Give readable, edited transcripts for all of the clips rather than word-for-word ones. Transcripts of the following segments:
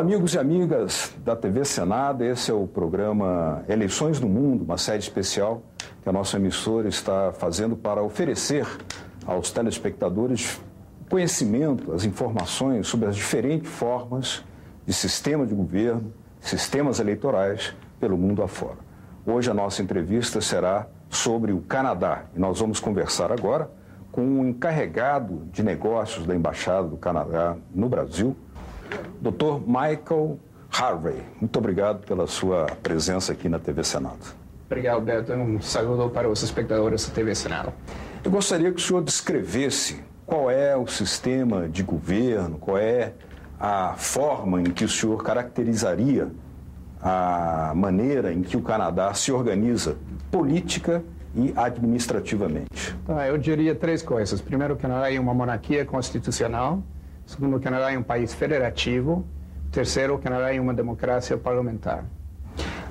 amigos e amigas da TV Senado, esse é o programa Eleições no Mundo, uma série especial que a nossa emissora está fazendo para oferecer aos telespectadores conhecimento, as informações sobre as diferentes formas de sistema de governo, sistemas eleitorais pelo mundo afora. Hoje a nossa entrevista será sobre o Canadá e nós vamos conversar agora com o encarregado de negócios da Embaixada do Canadá no Brasil, Dr. Michael Harvey. Muito obrigado pela sua presença aqui na TV Senado. Obrigado, Beto. Um saludo para os espectadores da TV Senado. Eu gostaria que o senhor descrevesse qual é o sistema de governo, qual é a forma em que o senhor caracterizaria a maneira em que o Canadá se organiza política e administrativamente. Eu diria três coisas. Primeiro, o Canadá é uma monarquia constitucional. Segundo, o Canadá é um país federativo. Terceiro, o Canadá é uma democracia parlamentar.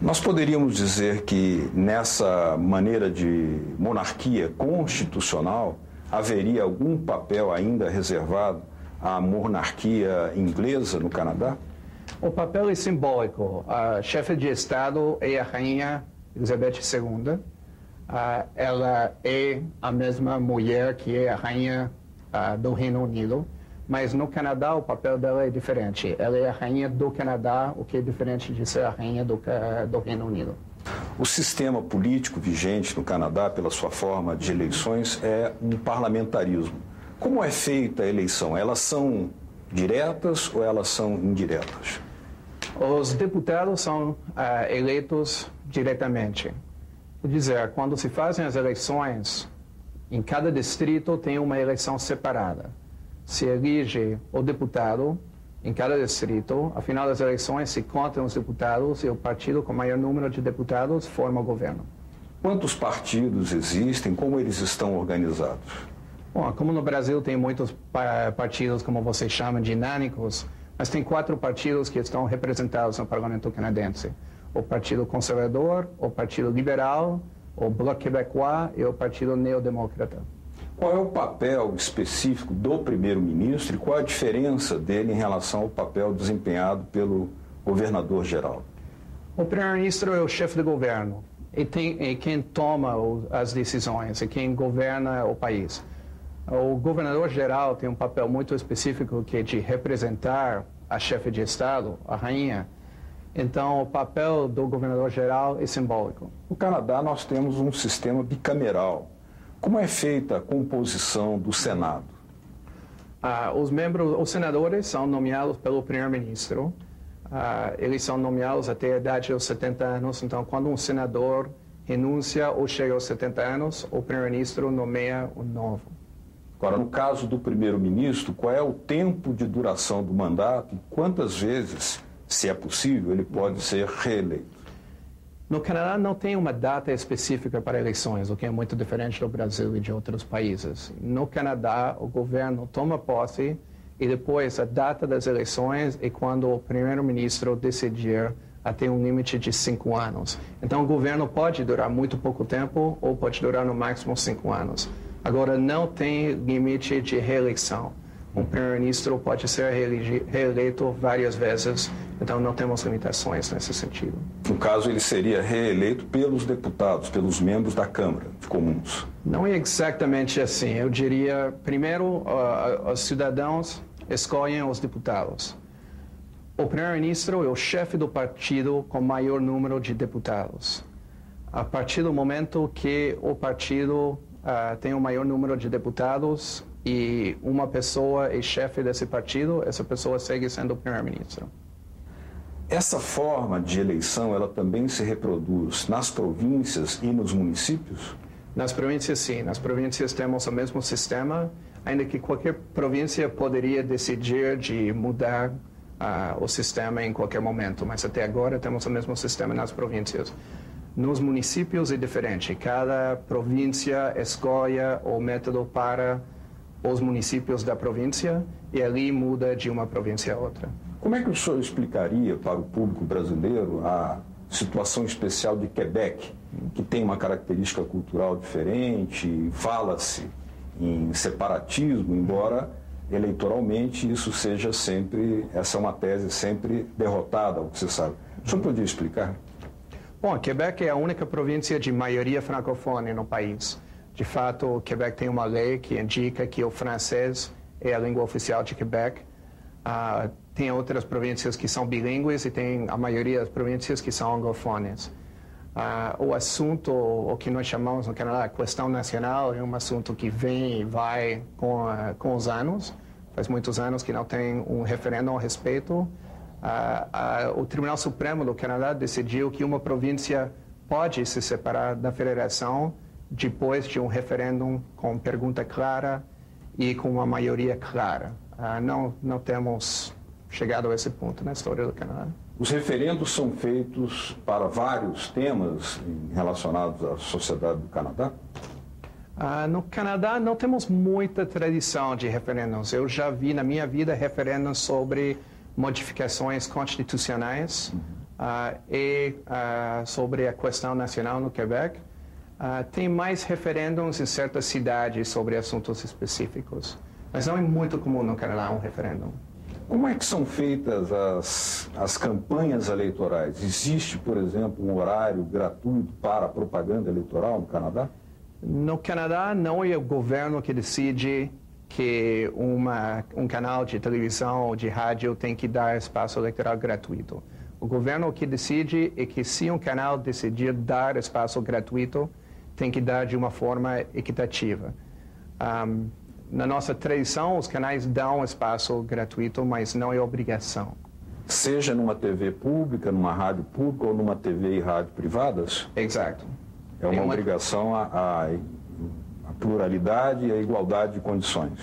Nós poderíamos dizer que nessa maneira de monarquia constitucional haveria algum papel ainda reservado à monarquia inglesa no Canadá? O papel é simbólico. A chefe de Estado é a rainha Elizabeth II. Ela é a mesma mulher que é a rainha do Reino Unido. Mas no Canadá o papel dela é diferente. Ela é a rainha do Canadá, o que é diferente de ser a rainha do Reino Unido. O sistema político vigente no Canadá, pela sua forma de eleições, é um parlamentarismo. Como é feita a eleição? Elas são diretas ou elas são indiretas? Os deputados são eleitos diretamente. Quer dizer, quando se fazem as eleições, em cada distrito tem uma eleição separada. Se elege o deputado em cada distrito, ao final das eleições se contam os deputados e o partido com maior número de deputados forma o governo. Quantos partidos existem? Como eles estão organizados? Bom, como no Brasil tem muitos partidos, como vocês chamam, dinâmicos, mas tem 4 partidos que estão representados no parlamento canadense. O Partido Conservador, o Partido Liberal, o Bloc Québécois e o Partido Neodemócrata. Qual é o papel específico do primeiro-ministro e qual a diferença dele em relação ao papel desempenhado pelo governador-geral? O primeiro-ministro é o chefe do governo, é quem toma as decisões, é quem governa o país. O governador-geral tem um papel muito específico que é de representar a chefe de Estado, a rainha. Então, o papel do governador-geral é simbólico. No Canadá, nós temos um sistema bicameral. Como é feita a composição do Senado? Os senadores são nomeados pelo primeiro-ministro. Eles são nomeados até a idade dos 70 anos. Então, quando um senador renuncia ou chega aos 70 anos, o primeiro-ministro nomeia o novo. Agora, no caso do primeiro-ministro, qual é o tempo de duração do mandato e quantas vezes, se é possível, ele pode ser reeleito? No Canadá não tem uma data específica para eleições, o que é muito diferente do Brasil e de outros países. No Canadá, o governo toma posse e depois a data das eleições é quando o primeiro-ministro decidir até um limite de 5 anos. Então, o governo pode durar muito pouco tempo ou pode durar no máximo 5 anos. Agora, não tem limite de reeleição. Um primeiro-ministro pode ser reeleito várias vezes, então não temos limitações nesse sentido. No caso, ele seria reeleito pelos deputados, pelos membros da Câmara de Comuns. Não é exatamente assim. Eu diria, primeiro, os cidadãos escolhem os deputados. O primeiro-ministro é o chefe do partido com maior número de deputados. A partir do momento que o partido tem o maior número de deputados e uma pessoa é chefe desse partido, essa pessoa segue sendo o primeiro-ministro. Essa forma de eleição, ela também se reproduz nas províncias e nos municípios? Nas províncias, sim. Nas províncias temos o mesmo sistema, ainda que qualquer província poderia decidir de mudar o sistema em qualquer momento, mas até agora temos o mesmo sistema nas províncias. Nos municípios é diferente. Cada província escolhe o método para os municípios da província e ali muda de uma província a outra. Como é que o senhor explicaria para o público brasileiro a situação especial de Quebec, que tem uma característica cultural diferente, fala-se em separatismo, embora eleitoralmente isso seja sempre, essa é uma tese sempre derrotada, o que você sabe. O senhor podia explicar? Bom, Quebec é a única província de maioria francófona no país. De fato, Quebec tem uma lei que indica que o francês é a língua oficial de Quebec. Tem outras províncias que são bilíngues e tem a maioria das províncias que são anglofones. O assunto, o que nós chamamos no Canadá, a questão nacional, é um assunto que vem e vai com os anos. Faz muitos anos que não tem um referendo a respeito. O Tribunal Supremo do Canadá decidiu que uma província pode se separar da federação depois de um referendo com pergunta clara e com uma maioria clara. Não temos chegado a esse ponto na história do Canadá. Os referendos são feitos para vários temas relacionados à sociedade do Canadá? No Canadá não temos muita tradição de referendos. Eu já vi na minha vida referendos sobre modificações constitucionais e sobre a questão nacional no Quebec. Tem mais referendos em certas cidades sobre assuntos específicos, mas não é muito comum no Canadá um referendo. Como é que são feitas as campanhas eleitorais? Existe, por exemplo, um horário gratuito para a propaganda eleitoral no Canadá? No Canadá, não é o governo que decide que um canal de televisão ou de rádio tem que dar espaço eleitoral gratuito. O governo que decide é que se um canal decidir dar espaço gratuito, tem que dar de uma forma equitativa. Na nossa tradição, os canais dão espaço gratuito, mas não é obrigação. Seja numa TV pública, numa rádio pública ou numa TV e rádio privadas? Exato. É uma obrigação a pluralidade e a igualdade de condições.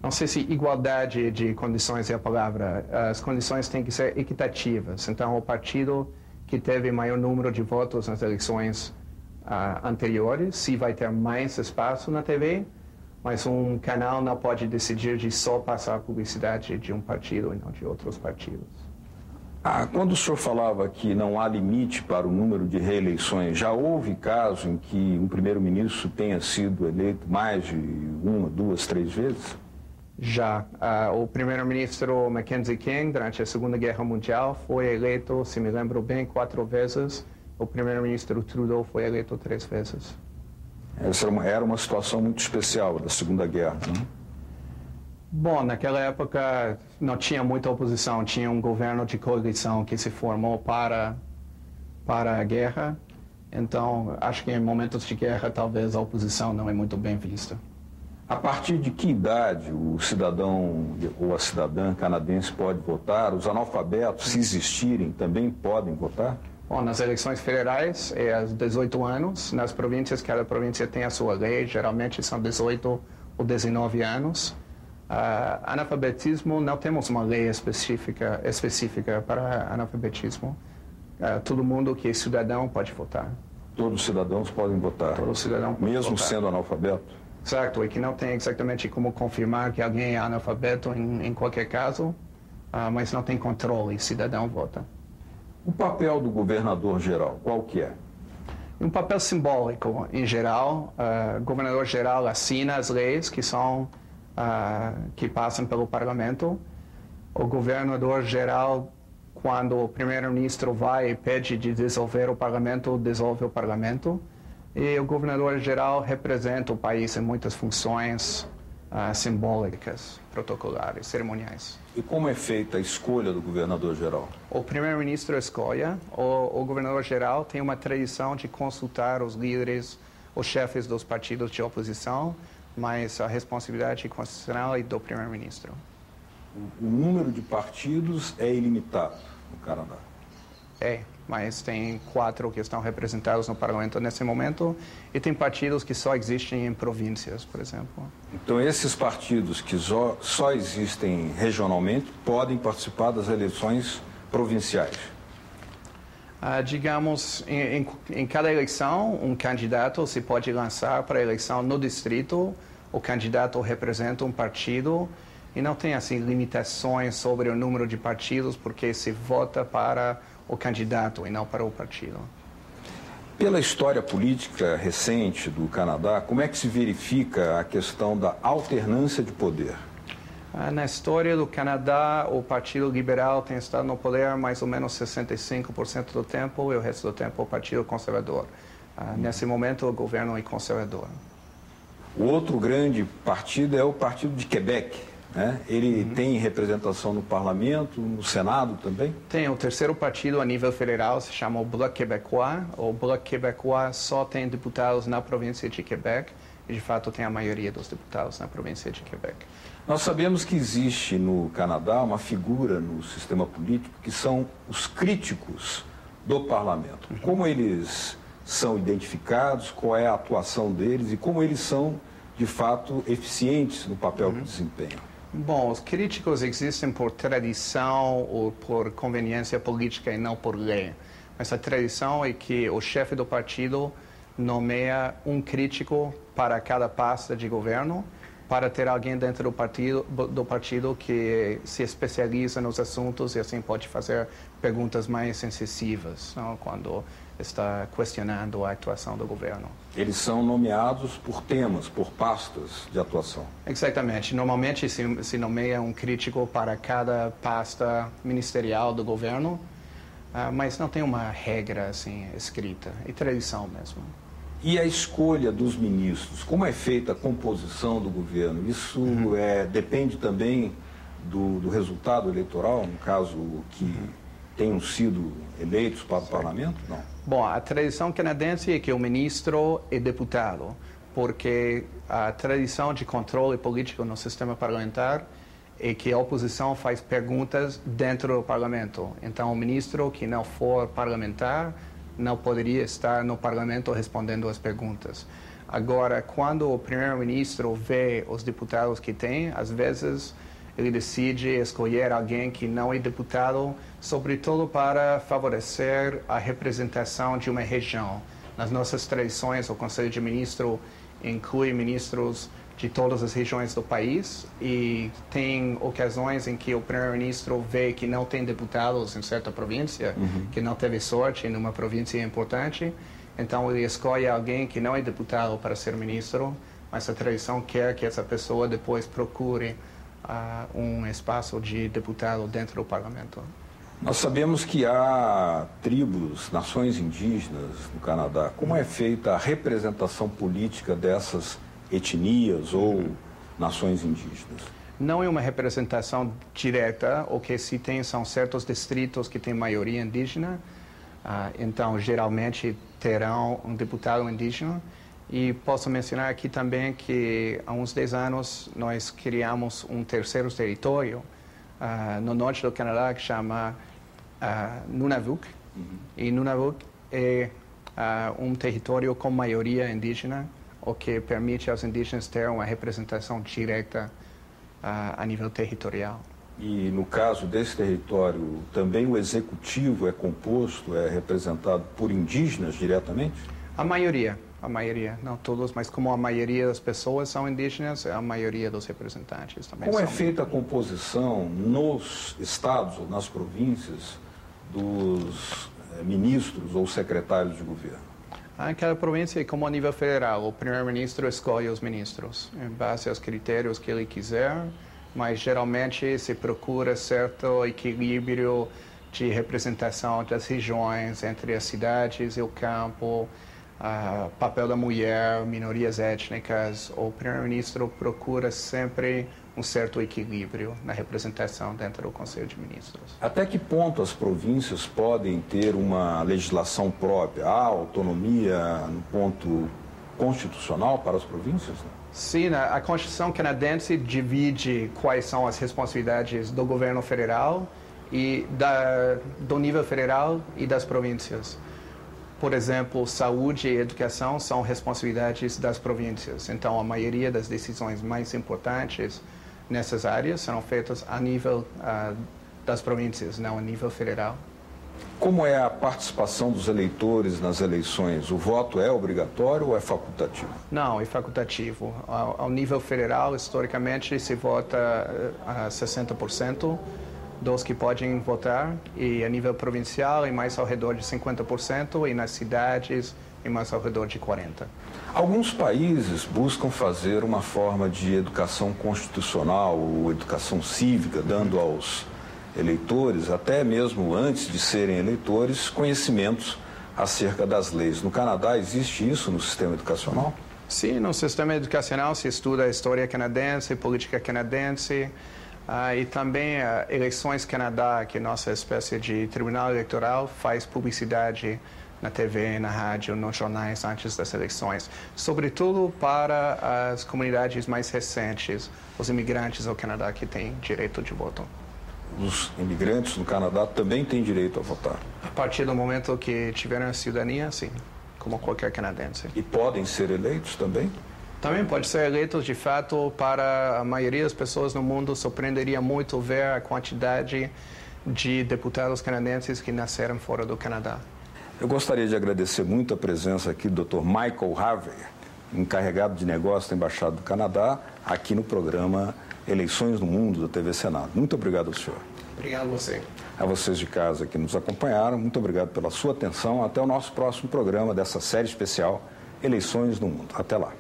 Não sei se igualdade de condições é a palavra. As condições têm que ser equitativas. Então, o partido que teve maior número de votos nas eleições anteriores, se vai ter mais espaço na TV, mas um canal não pode decidir de só passar publicidade de um partido e não de outros partidos. Quando o senhor falava que não há limite para o número de reeleições, já houve caso em que um primeiro-ministro tenha sido eleito mais de uma, duas, três vezes? Já. O primeiro-ministro Mackenzie King, durante a Segunda Guerra Mundial, foi eleito, se me lembro bem, 4 vezes. O primeiro-ministro Trudeau foi eleito 3 vezes. Essa era uma situação muito especial da Segunda Guerra, né? Bom, naquela época não tinha muita oposição, tinha um governo de coalição que se formou para a guerra. Então, acho que em momentos de guerra, talvez a oposição não é muito bem vista. A partir de que idade o cidadão ou a cidadã canadense pode votar? Os analfabetos, se existirem, também podem votar? Bom, nas eleições federais é aos 18 anos. Nas províncias, cada província tem a sua lei, geralmente são 18 ou 19 anos. Analfabetismo, não temos uma lei específica para analfabetismo. Todo mundo que é cidadão pode votar. Todos os cidadãos podem votar? Todo cidadão pode mesmo votar. Sendo analfabeto? Exato, e que não tem exatamente como confirmar que alguém é analfabeto em qualquer caso, mas não tem controle, cidadão vota. O papel do governador-geral, qual que é? Um papel simbólico, em geral. O governador-geral assina as leis que passam pelo parlamento. O governador-geral, quando o primeiro-ministro vai e pede de dissolver o parlamento, dissolve o parlamento. E o governador-geral representa o país em muitas funções simbólicas, protocolares, cerimoniais. E como é feita a escolha do governador-geral? O primeiro-ministro escolhe. O governador-geral tem uma tradição de consultar os líderes, os chefes dos partidos de oposição, mas a responsabilidade constitucional é do primeiro-ministro. O número de partidos é ilimitado no Canadá? É, mas tem 4 que estão representados no parlamento nesse momento e tem partidos que só existem em províncias, por exemplo. Então, esses partidos que só existem regionalmente podem participar das eleições provinciais? Digamos, em cada eleição, um candidato se pode lançar para a eleição no distrito. O candidato representa um partido e não tem assim limitações sobre o número de partidos, porque se vota para o candidato e não para o partido. Pela história política recente do Canadá, como é que se verifica a questão da alternância de poder? Na história do Canadá, o Partido Liberal tem estado no poder mais ou menos 65% do tempo e o resto do tempo o Partido Conservador. Nesse momento, o governo é conservador. O outro grande partido é o Partido de Quebec, né? Ele tem representação no Parlamento, no Senado também? Tem o terceiro partido a nível federal, se chama o Bloc Québécois. O Bloc Québécois só tem deputados na província de Quebec e, de fato, tem a maioria dos deputados na província de Quebec. Nós sabemos que existe no Canadá uma figura no sistema político que são os críticos do parlamento. Como eles são identificados, qual é a atuação deles e como eles são, de fato, eficientes no papel que desempenham? Bom, os críticos existem por tradição ou por conveniência política e não por lei. Mas a tradição é que o chefe do partido nomeia um crítico para cada pasta de governo, para ter alguém dentro do partido que se especializa nos assuntos e assim pode fazer perguntas mais incisivas, não? Quando está questionando a atuação do governo. Eles são nomeados por temas, por pastas de atuação. Exatamente. Normalmente se nomeia um crítico para cada pasta ministerial do governo, mas não tem uma regra assim escrita, é tradição mesmo. E a escolha dos ministros, como é feita a composição do governo? Isso depende também do resultado eleitoral, no caso que tenham sido eleitos para o parlamento? Não. Bom, a tradição canadense é que o ministro é deputado, porque a tradição de controle político no sistema parlamentar é que a oposição faz perguntas dentro do parlamento. Então, o ministro que não for parlamentar não poderia estar no parlamento respondendo as perguntas. Agora, quando o primeiro-ministro vê os deputados que tem, às vezes ele decide escolher alguém que não é deputado, sobretudo para favorecer a representação de uma região. Nas nossas tradições, o Conselho de Ministros inclui ministros de todas as regiões do país e tem ocasiões em que o primeiro-ministro vê que não tem deputados em certa província, que não teve sorte em uma província importante, então ele escolhe alguém que não é deputado para ser ministro, mas a tradição quer que essa pessoa depois procure um espaço de deputado dentro do parlamento. Nós sabemos que há tribos, nações indígenas no Canadá. Como é feita a representação política dessas etnias ou nações indígenas? Não é uma representação direta. O que se tem são certos distritos que têm maioria indígena. Então, geralmente, terão um deputado indígena. E posso mencionar aqui também que há uns 10 anos nós criamos um terceiro território no norte do Canadá que chama Nunavut. E Nunavut é um território com maioria indígena, o que permite aos indígenas ter uma representação direta a nível territorial. E no caso desse território, também o executivo é composto, é representado por indígenas diretamente? A maioria, não todos, mas como a maioria das pessoas são indígenas, a maioria dos representantes também Como são. é feita a composição nos estados ou nas províncias dos ministros ou secretários de governo? Em cada província, como a nível federal, o primeiro-ministro escolhe os ministros em base aos critérios que ele quiser, mas geralmente se procura certo equilíbrio de representação das regiões entre as cidades e o campo, papel da mulher, minorias étnicas. O primeiro-ministro procura sempre um certo equilíbrio na representação dentro do Conselho de Ministros. Até que ponto as províncias podem ter uma legislação própria? Há autonomia no ponto constitucional para as províncias? Sim, a Constituição canadense divide quais são as responsabilidades do governo federal e do nível federal e das províncias. Por exemplo, saúde e educação são responsabilidades das províncias. Então, a maioria das decisões mais importantes nessas áreas serão feitas a nível das províncias, não a nível federal. Como é a participação dos eleitores nas eleições? O voto é obrigatório ou é facultativo? Não, é facultativo. Ao nível federal, historicamente, se vota a 60% dos que podem votar, e a nível provincial é mais ao redor de 50%, e nas cidades e mais ao redor de 40. Alguns países buscam fazer uma forma de educação constitucional ou educação cívica, dando aos eleitores, até mesmo antes de serem eleitores, conhecimentos acerca das leis. No Canadá existe isso no sistema educacional? Sim, no sistema educacional se estuda a história canadense, política canadense e também eleições Canadá, que é nossa espécie de tribunal eleitoral, faz publicidade na TV, na rádio, nos jornais antes das eleições, sobretudo para as comunidades mais recentes, os imigrantes ao Canadá que têm direito de voto. Os imigrantes no Canadá também têm direito a votar? A partir do momento que tiveram a cidadania, sim, como qualquer canadense. E podem ser eleitos também? Também pode ser eleitos, de fato, para a maioria das pessoas no mundo. Surpreenderia muito ver a quantidade de deputados canadenses que nasceram fora do Canadá. Eu gostaria de agradecer muito a presença aqui do Dr. Michael Harvey, encarregado de negócios da Embaixada do Canadá, aqui no programa Eleições no Mundo da TV Senado. Muito obrigado ao senhor. Obrigado a você. A vocês de casa que nos acompanharam, muito obrigado pela sua atenção. Até o nosso próximo programa dessa série especial Eleições no Mundo. Até lá.